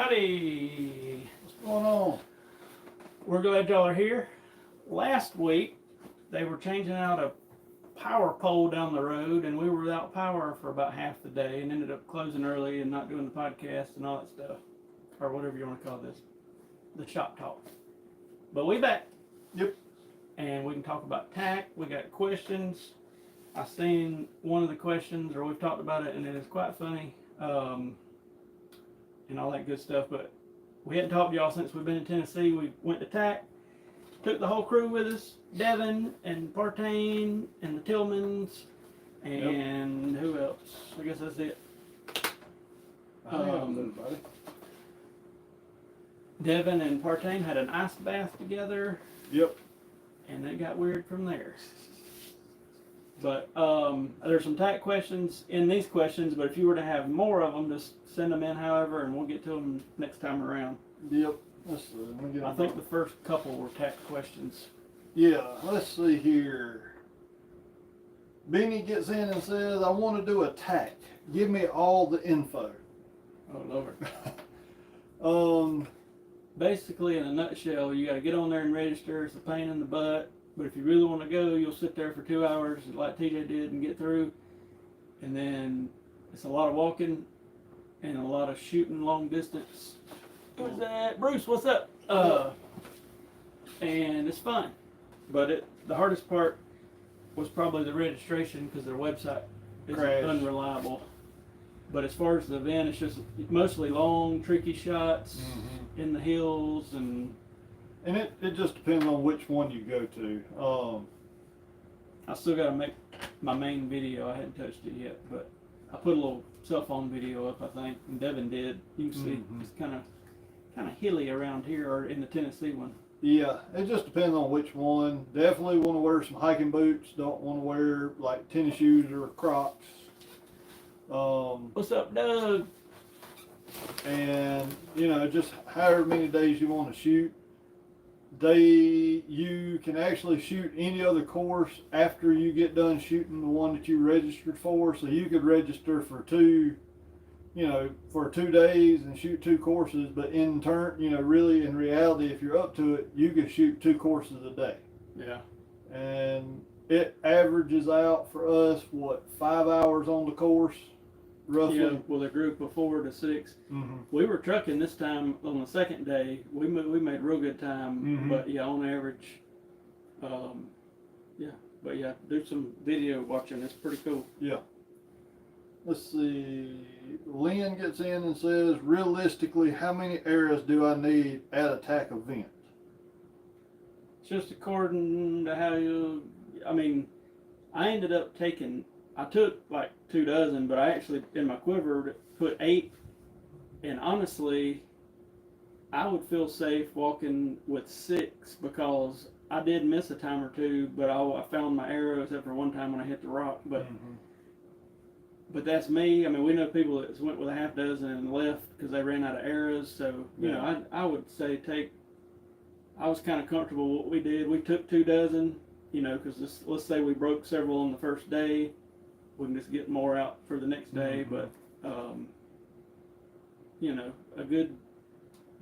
Howdy! What's going on? We're glad y'all are here. Last week, they were changing out a power pole down the road, and we were without power for about half the day and ended up closing early and not doing the podcast and all that stuff. Or whatever you want to call this. The shop talk. But we back. Yep. And we can talk about tack. We got questions. I seen one of the questions, or we've talked about it, and it is quite funny. And all that good stuff, but we hadn't talked to y'all since we've been in Tennessee. We went to TAC, took the whole crew with us, Devin and Partain and the Tillmans, and who else? I guess that's it. Everybody. Devin and Partain had an ice bath together. Yep. And it got weird from there. But there's some TAC questions in these questions, but if you were to have more of them, just send them in however, and we'll get to them next time around. Yep. Let's see. Let me get I think the first couple were TAC questions. Yeah, let's see here. Beanie gets in and says, I want to do a TAC. Give me all the info. Oh, Lord. Basically, in a nutshell, you got to get on there and register. It's a pain in the butt. But if you really want to go, you'll sit there for 2 hours like TJ did and get through. And then it's a lot of walking and a lot of shooting long distance. Who's that? Bruce, what's up? And it's fun. But the hardest part was probably the registration because their website is unreliable. But as far as the event, it's just mostly long, tricky shots in the hills and it just depends on which one you go to. I still got to make my main video. I hadn't touched it yet, but I put a little cell phone video up, I think, and Devin did. You can see it's kind of hilly around here, or in the Tennessee one. Yeah, it just depends on which one. Definitely want to wear some hiking boots. Don't want to wear like tennis shoes or Crocs. What's up, Doug? And just however many days you want to shoot. You can actually shoot any other course after you get done shooting the one that you registered for. So you could register for two days and shoot 2 courses. But in turn, really in reality, if you're up to it, you can shoot 2 courses a day. Yeah. And it averages out for us, 5 hours on the course, roughly. Yeah, with a group of 4 to 6. We were trucking this time on the second day. We made real good time, but yeah, on average, yeah. But yeah, do some video watching. It's pretty cool. Yeah. Let's see. Lynn gets in and says, realistically, how many arrows do I need at a TAC event? It's just according to how I ended up taking. I took like 2 dozen, but I actually, in my quiver, put 8. And honestly, I would feel safe walking with 6 because I did miss a time or 2, but I found my arrow except for one time when I hit the rock. But that's me. I mean, we know people that went with a half dozen and left because they ran out of arrows. So, I would say I was kind of comfortable with what we did. We took 2 dozen, because let's say we broke several on the first day. We can just get more out for the next day, but a good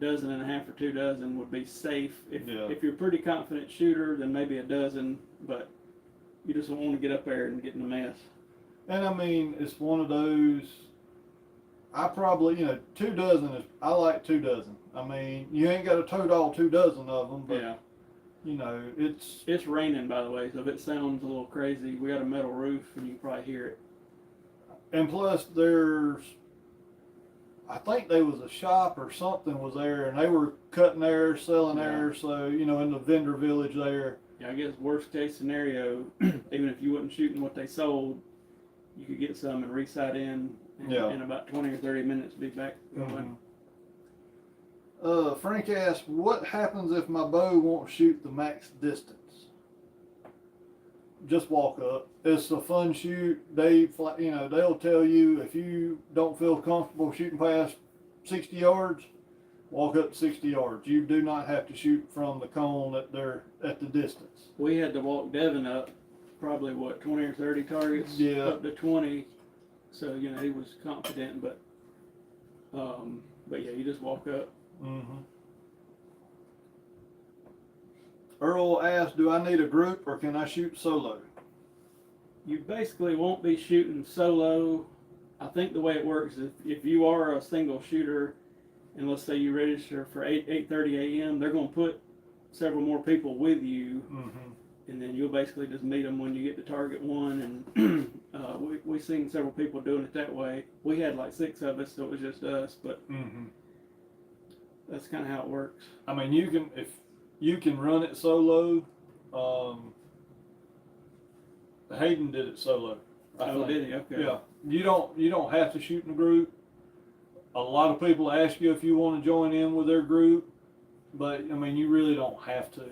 1.5 or 2 dozen would be safe. If you're a pretty confident shooter, then maybe a dozen, but you just don't want to get up there and get in a mess. And I mean, it's one of those. I probably 2 dozen is. I like 2 dozen. I mean, you ain't got to tote all 2 dozen of them, but. Yeah. It's raining, by the way, so if it sounds a little crazy, we got a metal roof and you can probably hear it. And plus I think there was a shop or something was there, and they were cutting arrows, selling arrows, so, in the vendor village there. Yeah, I guess worst case scenario, even if you wasn't shooting what they sold, you could get some and re-sight in about 20 or 30 minutes, be back going. Frank asked, what happens if my bow won't shoot the max distance? Just walk up. It's a fun shoot. They'll tell you if you don't feel comfortable shooting past 60 yards, walk up 60 yards. You do not have to shoot from the cone at the distance. We had to walk Devin up probably 20 or 30 targets up to 20. So, he was confident, but But yeah, you just walk up. Mm-hmm. Earl asked, do I need a group or can I shoot solo? You basically won't be shooting solo. I think the way it works is if you are a single shooter, and let's say you register for 8:30 a.m., they're going to put several more people with you, Mm-hmm. and then you'll basically just meet them when you get to target one. And we've seen several people doing it that way. We had like 6 of us, so it was just us, but Mm-hmm. that's kind of how it works. I mean, if you can run it solo. Hayden did it solo. I think. Did he? Okay. Yeah, you don't have to shoot in a group. A lot of people ask you if you want to join in with their group, but I mean, you really don't have to.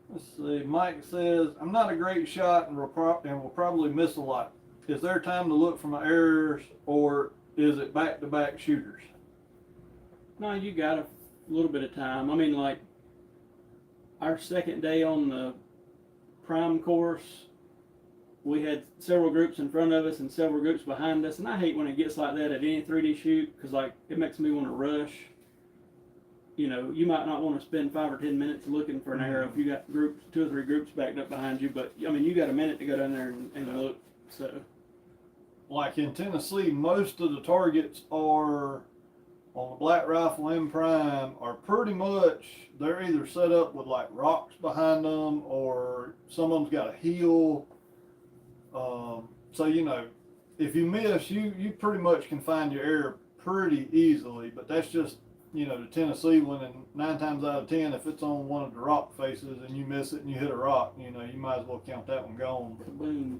Let's see. Mike says, I'm not a great shot and will probably miss a lot. Is there time to look for my errors, or is it back-to-back shooters? No, you got a little bit of time. I mean, like, our second day on the prime course, we had several groups in front of us and several groups behind us, and I hate when it gets like that at any 3D shoot, because like it makes me want to rush. You know, you might not want to spend 5 or 10 minutes looking for an arrow if you got 2 or 3 groups backed up behind you, but I mean, you got a minute to go down there and look. So, like in Tennessee, most of the targets are on the black rifle and prime are pretty much, they're either set up with like rocks behind them, or some of them's got a hill. So you know, if you miss, you pretty much can find your error pretty easily. But that's just, you know, the Tennessee one, and 9 times out of 10, if it's on one of the rock faces and you miss it and you hit a rock, you know, you might as well count that one gone. boom.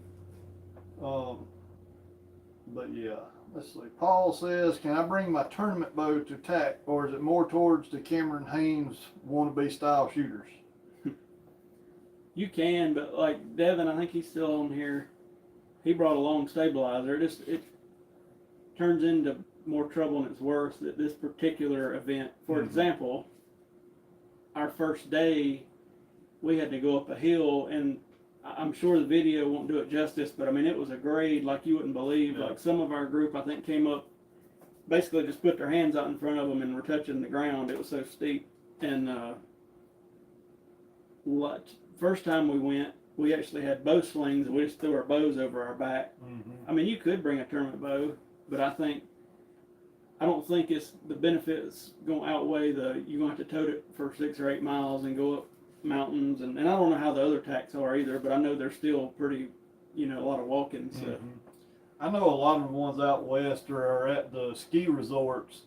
But yeah, let's see. Paul says, can I bring my tournament bow to TAC, or is it more towards the Cameron Haynes wannabe style shooters? You can, but like Devin, I think he's still on here. He brought a long stabilizer. It turns into more trouble than it's worth at this particular event. For example, our first day, we had to go up a hill, and I'm sure the video won't do it justice, but I mean, it was a grade like you wouldn't believe. Yeah. Like some of our group, I think, came up, basically just put their hands out in front of them and were touching the ground. It was so steep. And first time we went, we actually had bow slings, and we just threw our bows over our back. I mean, you could bring a tournament bow, but I don't think it's the benefits going to outweigh you're going to have to tote it for 6 or 8 miles and go up mountains, and I don't know how the other tacks are either, but I know they're still pretty, you know, a lot of walking. So I know a lot of the ones out west are at the ski resorts.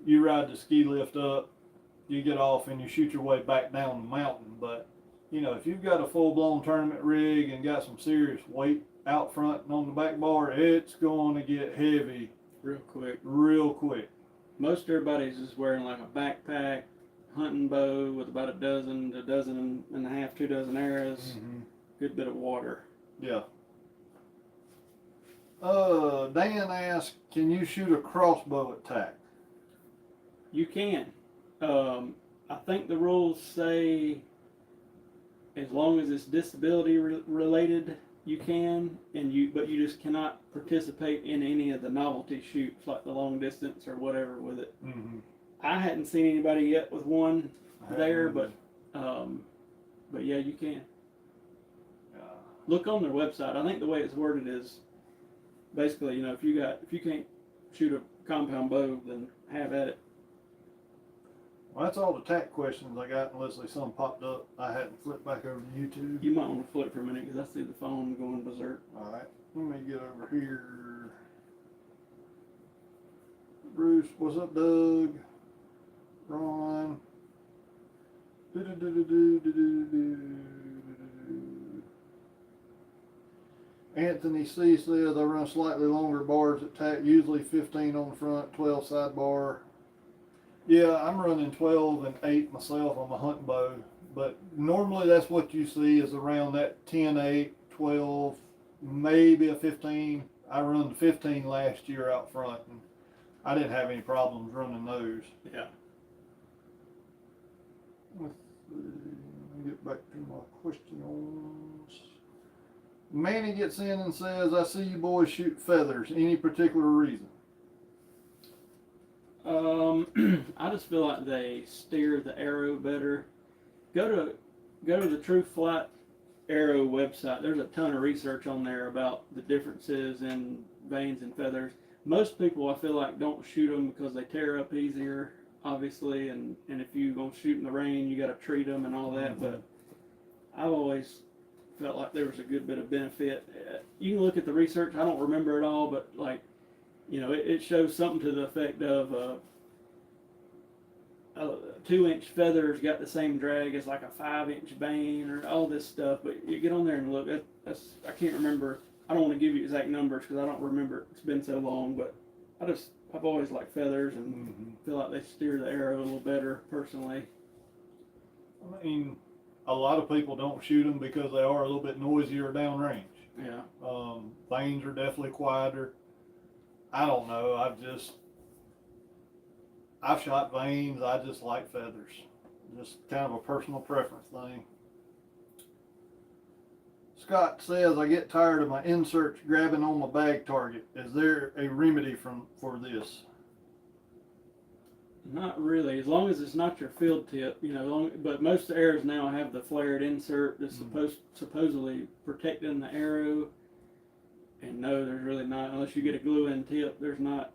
You ride the ski lift up, you get off, and you shoot your way back down the mountain. But you know, if you've got a full-blown tournament rig and got some serious weight out front and on the back bar, it's going to get heavy real quick. Most everybody's just wearing like a backpack, hunting bow with about a dozen to dozen and a half, 2 dozen arrows, good bit of water. Yeah. Dan asked, can you shoot a crossbow at TAC? You can. I think the rules say as long as it's disability related, you can, but you just cannot participate in any of the novelty shoots like the long distance or whatever with it. I hadn't seen anybody yet with one there, but yeah, you can. Look on their website. I think the way it's worded is basically, you know, if you can't shoot a compound bow, then have at it. Well, that's all the TAC questions I got, unless some popped up. I hadn't flipped back over to YouTube. You might want to flip for a minute because I see the phone going berserk. All right, let me get over here. Bruce, what's up, Doug? Ron. Anthony C says I run slightly longer bars at TAC, usually 15 on the front, 12 sidebar. Yeah, I'm running 12 and 8 myself on my hunting bow, but normally that's what you see is around that 10, 8, 12, maybe a 15. I run the 15 last year out front, and I didn't have any problems running those. Yeah. Let's see, let me get back to my questions. Manny gets in and says, I see you boys shoot feathers. Any particular reason? I just feel like they steer the arrow better. Go to the True Flight Arrow website. There's a ton of research on there about the differences in vanes and feathers. Most people, I feel like, don't shoot them because they tear up easier, obviously, and if you gonna shoot in the rain, you got to treat them and all that. But I've always felt like there was a good bit of benefit. You can look at the research. I don't remember it all, but like, it shows something to the effect of a 2-inch feather's got the same drag as like a 5-inch vane or all this stuff. But you get on there and look. That's I can't remember. I don't want to give you exact numbers because I don't remember. It's been so long. But I've always liked feathers and feel like they steer the arrow a little better personally. I mean, a lot of people don't shoot them because they are a little bit noisier downrange. Yeah. Vanes are definitely quieter. I don't know. I've shot vanes. I just like feathers. Just kind of a personal preference thing. Scott says, I get tired of my inserts grabbing on my bag target. Is there a remedy for this? Not really, as long as it's not your field tip, but most arrows now have the flared insert that's supposedly protecting the arrow. And no, there's really not, unless you get a glue-in tip, there's not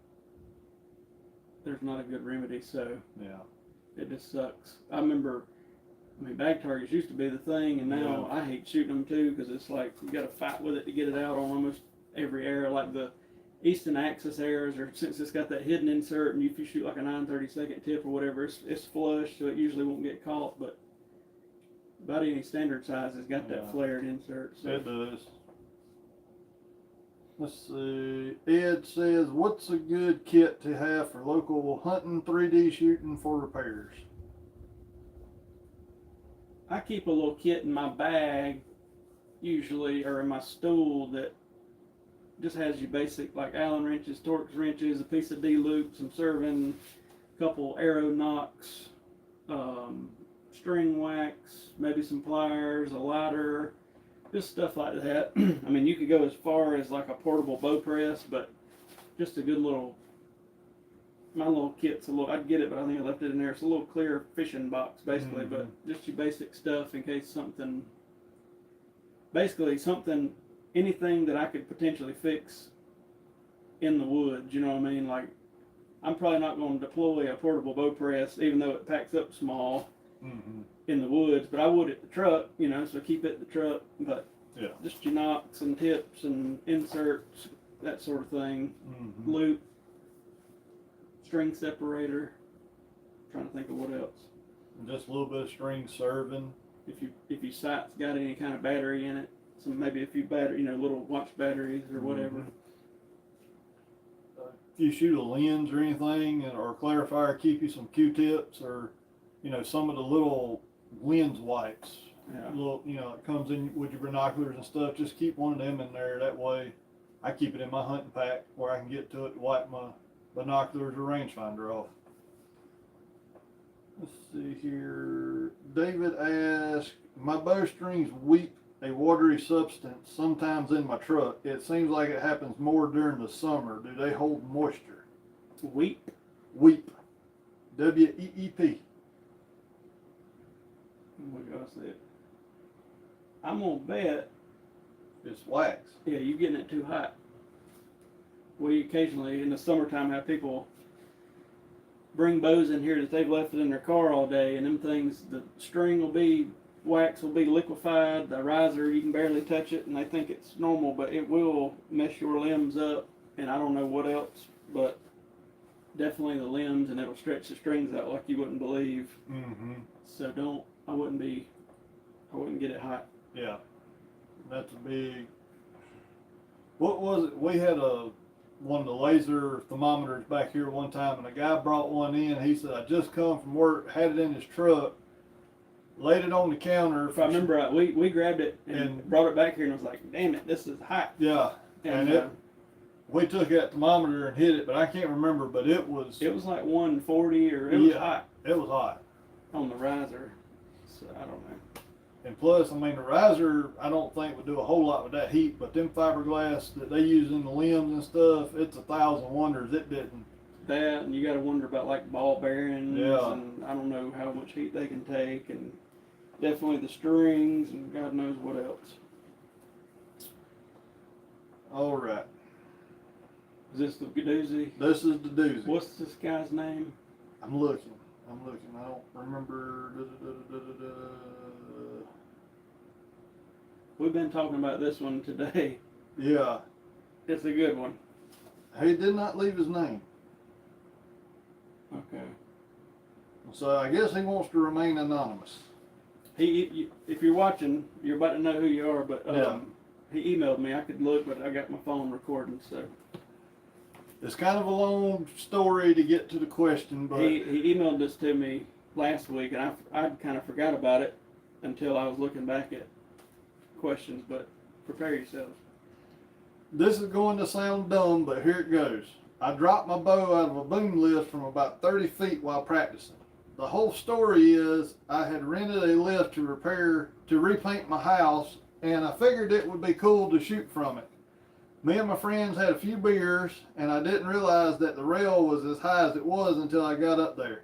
a good remedy, so yeah, it just sucks. Bag targets used to be the thing, and now I hate shooting them too, because it's like you got to fight with it to get it out on almost every arrow. Like the Easton Axis arrows, or since it's got that hidden insert, and if you shoot like a 9/32 tip or whatever, it's flush, so it usually won't get caught. But about any standard size has got that flared insert. So. It does. Let's see. Ed says, what's a good kit to have for local hunting, 3D shooting for repairs? I keep a little kit in my bag, usually, or in my stool, that just has your basic, like Allen wrenches, Torx wrenches, a piece of D-loop, some serving, a couple arrow knocks, string wax, maybe some pliers, a lighter, just stuff like that. I mean, you could go as far as like a portable bow press, but just a good little, my little kit's I'd get it, but I think I left it in there. It's a little clear fishing box, basically, but just your basic stuff in case anything that I could potentially fix in the woods, you know what I mean? Like, I'm probably not going to deploy a portable bow press, even though it packs up small in the woods, but I would at the truck, so keep it at the truck, but just your knocks and tips and inserts, that sort of thing, loop, string separator, I'm trying to think of what else. Just a little bit of string serving. If your sight's got any kind of battery in it, maybe a few little watch batteries or whatever. If you shoot a lens or anything, or a clarifier, keep you some Q-tips or, some of the little lens wipes. Yeah. It comes in with your binoculars and stuff. Just keep one of them in there. That way, I keep it in my hunting pack where I can get to it to wipe my binoculars or rangefinder off. Let's see here. David asked, my bowstrings weep a watery substance sometimes in my truck. It seems like it happens more during the summer. Do they hold moisture? Weep? Weep. W-E-E-P. What else is it? I'm gonna bet it's wax. Yeah, you're getting it too hot. We occasionally in the summertime have people bring bows in here that they've left it in their car all day, and them things, the wax will be liquefied, the riser, you can barely touch it, and they think it's normal, but it will mess your limbs up, and I don't know what else, but definitely the limbs, and it'll stretch the strings out like you wouldn't believe. So I wouldn't get it hot. Yeah, that's a big, what was it, we had one of the laser thermometers back here one time, and a guy brought one in. He said, I just come from work, had it in his truck, laid it on the counter. If I remember right, we grabbed it and brought it back here, and I was like, damn it, this is hot. Yeah, and we took that thermometer and hit it, but I can't remember, but it was like 140, or it was hot. It was hot. On the riser, so I don't know. And plus, I mean, the riser, I don't think would do a whole lot with that heat, but them fiberglass that they use in the limbs and stuff, it's 1,000 wonders it didn't that, and you got to wonder about like ball bearings, Yeah. and I don't know how much heat they can take, and definitely the strings, and God knows what else. All right. Is this the doozy? This is the doozy. What's this guy's name? I'm looking. I don't remember. We've been talking about this one today. Yeah. It's a good one. He did not leave his name. Okay. So I guess he wants to remain anonymous. If you're watching, you're about to know who you are, but Yeah. he emailed me. I could look, but I got my phone recording, so. It's kind of a long story to get to the question, but He emailed this to me last week, and I kind of forgot about it until I was looking back at questions, but prepare yourselves. this is going to sound dumb, but here it goes. I dropped my bow out of a boom lift from about 30 feet while practicing. The whole story is I had rented a lift to repaint my house, and I figured it would be cool to shoot from it. Me and my friends had a few beers, and I didn't realize that the rail was as high as it was until I got up there.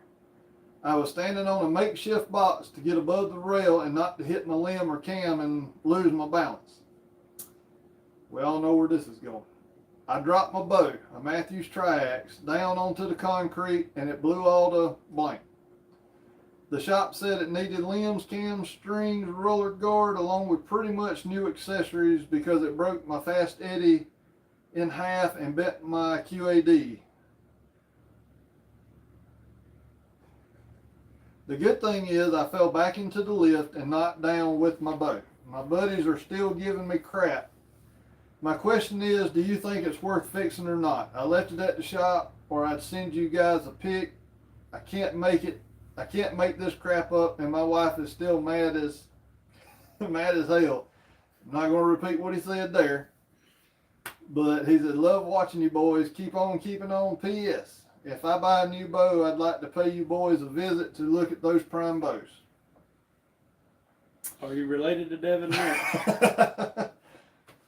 I was standing on a makeshift box to get above the rail and not to hit my limb or cam and lose my balance. We all know where this is going. I dropped my bow, a Matthews Triax, down onto the concrete, and it blew all to blank. The shop said it needed limbs, cams, strings, roller guard, along with pretty much new accessories because it broke my fast eddy in half and bent my QAD. The good thing is I fell back into the lift and knocked down with my bow. My buddies are still giving me crap. My question is, do you think it's worth fixing or not? I left it at the shop, or I'd send you guys a pic. I can't make this crap up, and my wife is still mad as hell. I'm not going to repeat what he said there, but he said, love watching you boys. Keep on keeping on. P.S. If I buy a new bow, I'd like to pay you boys a visit to look at those prime bows. Are you related to Devin Moore?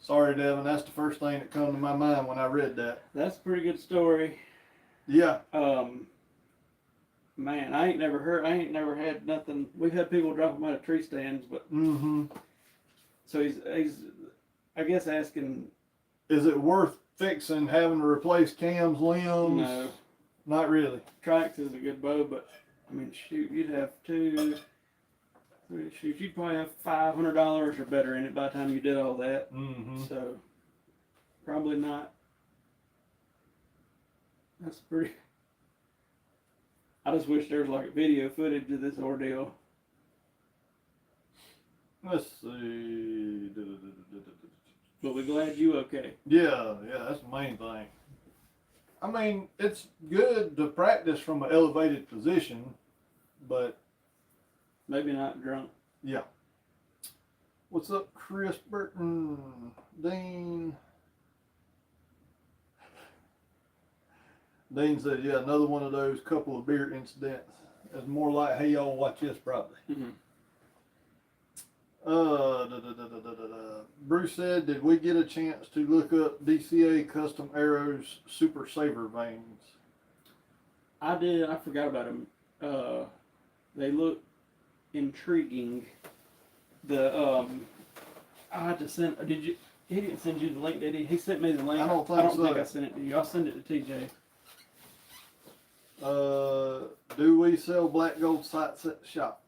Sorry, Devin. That's the first thing that come to my mind when I read that. That's a pretty good story. Yeah. Man, I ain't never had nothing. We've had people drop them out of tree stands, but so he's I guess asking, is it worth fixing, having to replace cams, limbs? No, not really. Triax is a good bow, but I mean, shoot, you'd have you'd probably have $500 or better in it by the time you did all that. So probably not. That's pretty. I just wish there was like a video footage of this ordeal. Let's see. But we're glad you okay. Yeah, that's the main thing. I mean, it's good to practice from an elevated position, but maybe not drunk. Yeah. What's up, Chris Burton? Dean said, yeah, another one of those couple of beer incidents. It's more like, hey, y'all watch this probably. Bruce said, did we get a chance to look up DCA Custom Arrows Super Saver vanes? I did. I forgot about them. They look intriguing. I had to send. Did you? He didn't send you the link, did he? He sent me the link. I don't think I sent it to you. I'll send it to TJ. Do we sell black gold sights at the shop?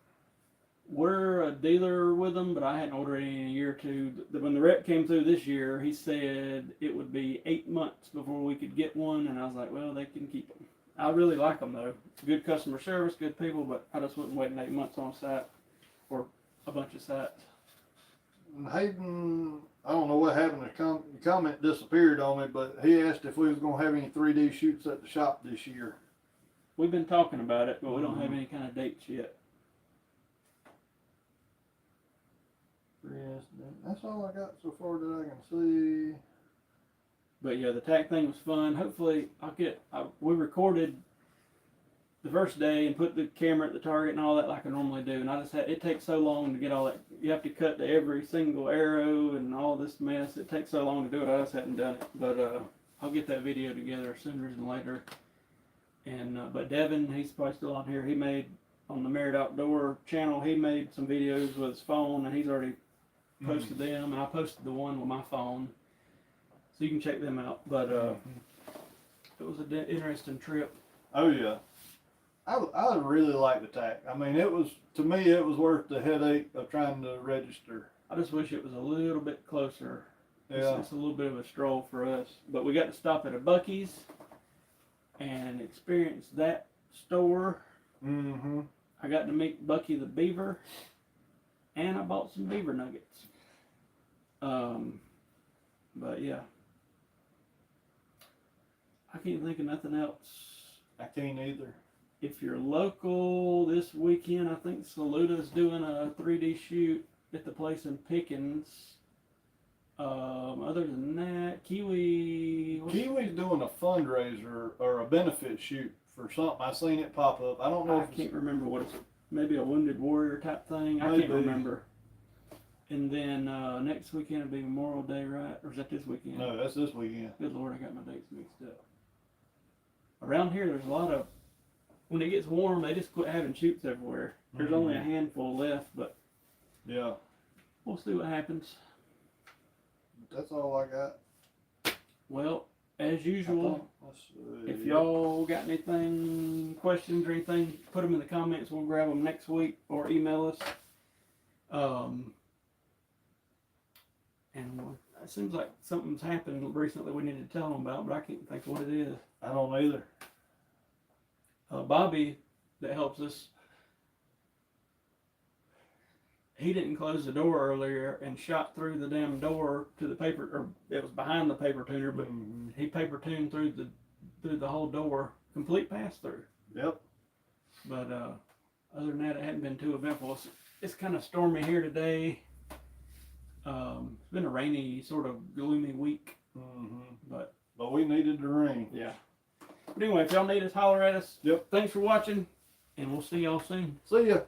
We're a dealer with them, but I hadn't ordered any in a year or two. When the rep came through this year, he said it would be 8 months before we could get one, and I was like, well, they can keep them. I really like them, though. Good customer service, good people, but I just wouldn't wait 8 months on a site or a bunch of sites. Hayden, I don't know what happened. The comment disappeared on me, but he asked if we was going to have any 3D shoots at the shop this year. We've been talking about it, but we don't have any kind of dates yet. Yes, that's all I got so far that I can see. But yeah, the tack thing was fun. Hopefully, we recorded the first day and put the camera at the target and all that like I normally do. And it takes so long to get all that. You have to cut to every single arrow and all this mess. It takes so long to do it. I just hadn't done it. But I'll get that video together sooner than later. And but Devin, he's probably still on here. He made on the Merit Outdoor channel. He made some videos with his phone, and he's already posted them. And I posted the one with my phone, so you can check them out. But it was an interesting trip. Oh yeah, I really like the TAC. I mean, to me it was worth the headache of trying to register. I just wish it was a little bit closer. Yeah, It's a little bit of a stroll for us, but we got to stop at a Buc-ee's and experience that store. Mm-hmm. I got to meet Bucky the Beaver, and I bought some beaver nuggets. But yeah, I can't think of nothing else. I can't either. If you're local this weekend, I think Saluta's doing a 3D shoot at the place in Pickens. Other than that, Kiwi's doing a fundraiser or a benefit shoot for something. I seen it pop up. I don't know. I can't remember what it's. Maybe a Wounded Warrior type thing. I can't remember. And then next weekend will be Memorial Day, right? Or is that this weekend? No, that's this weekend. Good Lord, I got my dates mixed up. Around here, there's a lot of. When it gets warm, they just quit having shoots everywhere. There's only a handful left, but yeah, we'll see what happens. That's all I got. Well, as usual, if y'all got anything, questions or anything, put them in the comments. We'll grab them next week or email us. And it seems like something's happened recently we need to tell them about, but I can't think of what it is. I don't either. Bobby, that helps us, he didn't close the door earlier and shot through the damn door to the paper, or it was behind the paper tuner, but he paper tuned through the whole door, complete pass through. Yep. But other than that, it hadn't been too eventful. It's kind of stormy here today. It's been a rainy, sort of gloomy week. But we needed the rain. Yeah. But anyway, if y'all need us, holler at us. Yep. Thanks for watching, and we'll see y'all soon. See ya.